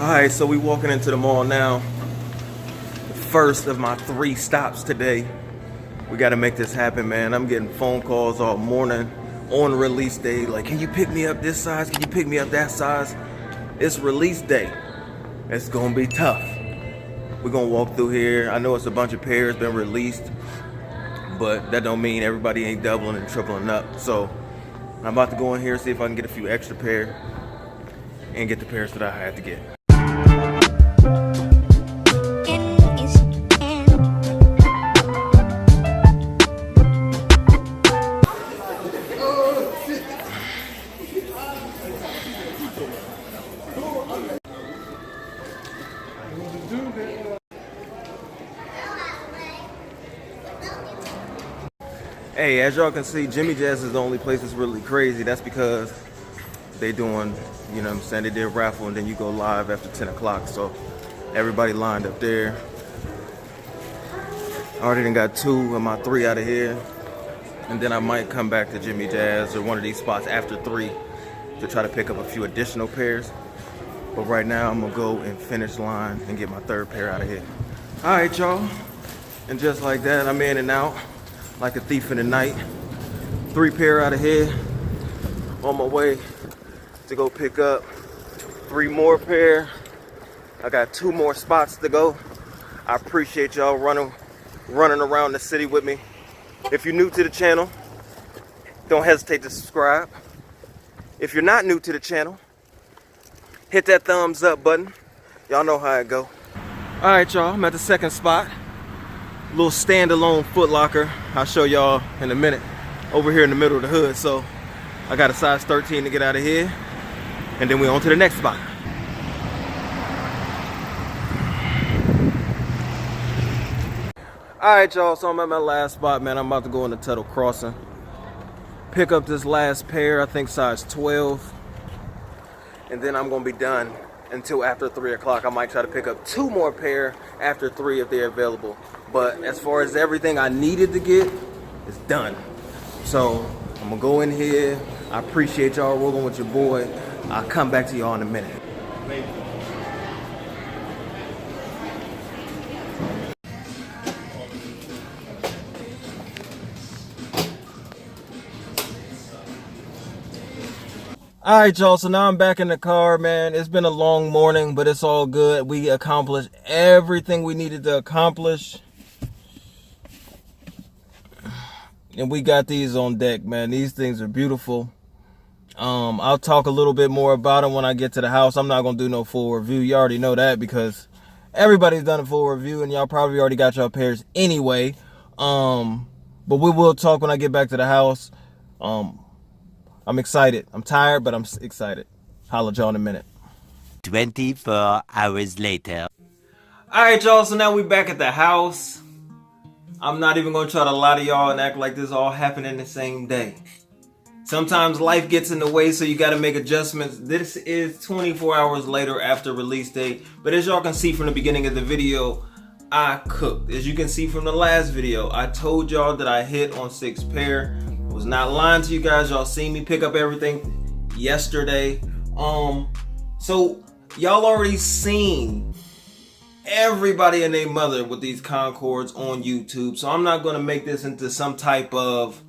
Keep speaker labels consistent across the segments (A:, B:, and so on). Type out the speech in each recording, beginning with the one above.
A: Alright, so we walking into the mall now. The first of my 3 stops today. We gotta make this happen, man. I'm getting phone calls all morning on release day. Like, can you pick me up this size? Can you pick me up that size? It's release day. It's gonna be tough. We're gonna walk through here. I know it's a bunch of pairs been released, but that don't mean everybody ain't doubling and tripling up. So I'm about to go in here, see if I can get a few extra pairs and get the pairs that I had to get. Hey, as y'all can see, Jimmy Jazz is the only place that's really crazy. That's because they doing, you know what I'm saying, they did a raffle and then you go live after 10 o'clock. So everybody lined up there. I already done got 2 of my 3 out of here. And then I might come back to Jimmy Jazz or one of these spots after 3 to try to pick up a few additional pairs. But right now I'm gonna go and finish line and get my 3rd pair out of here. All right, y'all. And just like that, I'm in and out like a thief in the night. 3 pair out of here. On my way to go pick up 3 more pair. I got 2 more spots to go. I appreciate y'all running around the city with me. If you're new to the channel, don't hesitate to subscribe. If you're not new to the channel, hit that thumbs up button. Y'all know how it go. All right, y'all, I'm at the 2nd spot. Little standalone Foot Locker. I'll show y'all in a minute. Over here in the middle of the hood. So I got a size 13 to get out of here. And then we on to the next spot. Alright, y'all, so I'm at my last spot, man. I'm about to go into Tuttle Crossing. Pick up this last pair, I think size 12. And then I'm gonna be done until after 3 o'clock. I might try to pick up 2 more pair after 3 if they're available. But as far as everything I needed to get, it's done. So I'm gonna go in here. I appreciate y'all rolling with your boy. I'll come back to y'all in a minute. All right, y'all, so now I'm back in the car, man. It's been a long morning, but it's all good. We accomplished everything we needed to accomplish. And we got these on deck, man. These things are beautiful. I'll talk a little bit more about them when I get to the house. I'm not going to do no full review. You already know that because everybody's done a full review and y'all probably already got y'all pairs anyway. But we will talk when I get back to the house. I'm excited. I'm tired, but I'm excited. Holla at y'all in a minute.
B: 24 hours later.
A: All right, y'all. So now we back at the house. I'm not even going to try to lie to y'all and act like this all happened in the same day. Sometimes life gets in the way, so you got to make adjustments. This is 24 hours later after release date. But as y'all can see from the beginning of the video, I cooked. As you can see from the last video, I told y'all that I hit on 6 pair. I was not lying to you guys. Y'all seen me pick up everything yesterday. So y'all already seen everybody and their mother with these Concords on YouTube. So I'm not going to make this into some type of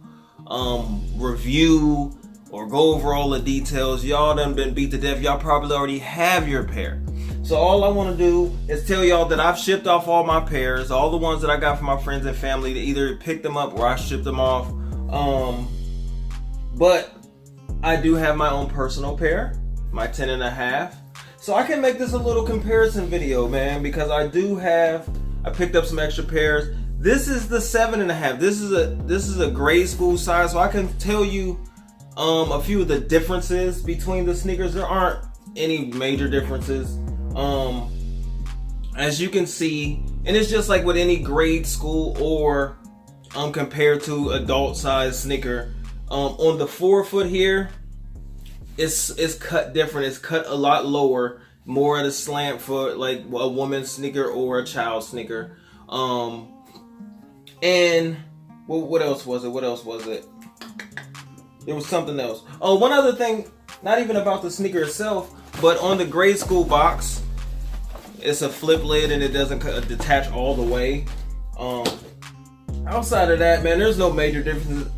A: review or go over all the details. Y'all done been beat to death. Y'all probably already have your pair. So all I want to do is tell y'all that I've shipped off all my pairs, all the ones that I got from my friends and family, to either pick them up or I shipped them off. But I do have my own personal pair, my 10.5. So I can make this a little comparison video, man, because I picked up some extra pairs. This is the 7.5. This is a grade school size, so I can tell you a few of the differences between the sneakers. There aren't any major differences. As you can see, and it's just like with any grade school or compared to adult size sneaker. On the forefoot here, it's cut different. It's cut a lot lower, more at a slant foot, like a woman's sneaker or a child's sneaker. And well, what else was it? There was something else. Oh, one other thing, not even about the sneaker itself, but on the grade school box, It's a flip lid and it doesn't detach all the way. Outside of that, man, there's no major differences.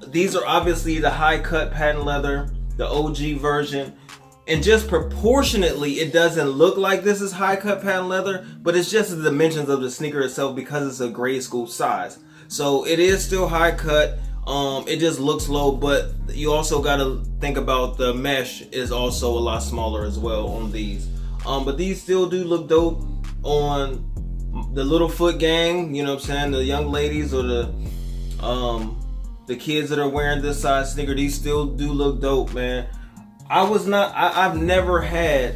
A: These are obviously the high cut patent leather, the OG version. And just proportionately, it doesn't look like this is high cut patent leather, but it's just the dimensions of the sneaker itself because it's a grade school size. So it is still high cut. It just looks low, but you also got to think about the mesh is also a lot smaller as well on these. But these still do look dope on the little foot gang, you know what I'm saying? The young ladies or the kids that are wearing this size sneaker, these still do look dope, man. I've never had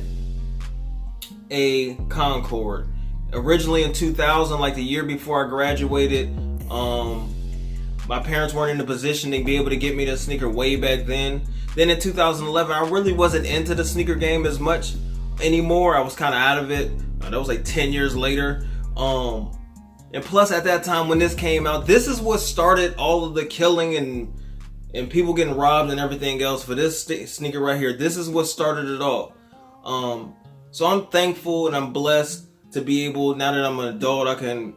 A: a Concord. Originally in 2000, like the year before I graduated, my parents weren't in a position to be able to get me the sneaker way back then. Then in 2011, I really wasn't into the sneaker game as much anymore. I was kind of out of it. That was like 10 years later. And plus at that time when this came out, this is what started all of the killing and people getting robbed and everything else for this sneaker right here. This is what started it all. So I'm thankful and I'm blessed to be able, now that I'm an adult, I can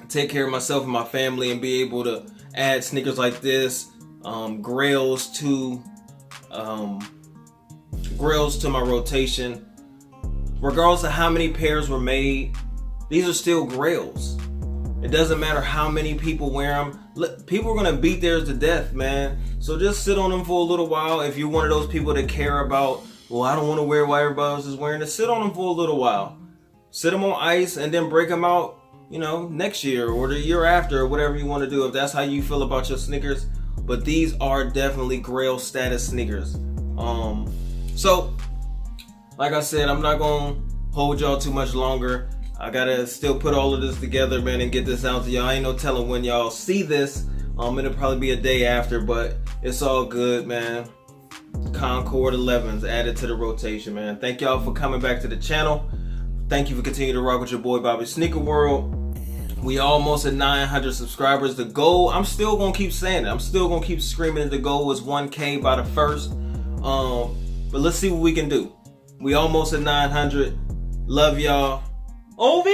A: take care of myself and my family and be able to add sneakers like this, GRAILs to my rotation. Regardless of how many pairs were made, these are still GRAILs. It doesn't matter how many people wear them. People are gonna beat theirs to death, man. So just sit on them for a little while. If you're one of those people that care about, well, I don't want to wear what everybody else is wearing, just sit on them for a little while. Sit them on ice and then break them out, you know, next year or the year after or whatever you want to do if that's how you feel about your sneakers. But these are definitely GRAIL status sneakers. So like I said, I'm not gonna hold y'all too much longer. I gotta still put all of this together, man, and get this out to y'all. I ain't no telling when y'all see this. It'll probably be a day after, but it's all good, man. Concord 11s added to the rotation, man. Thank y'all for coming back to the channel. Thank you for continuing to rock with your boy Bobby Sneaker World. We almost at 900 subscribers. The goal, I'm still gonna keep saying it. I'm still gonna keep screaming that the goal is 1K by the first. But let's see what we can do. We almost at 900. Love y'all. OV!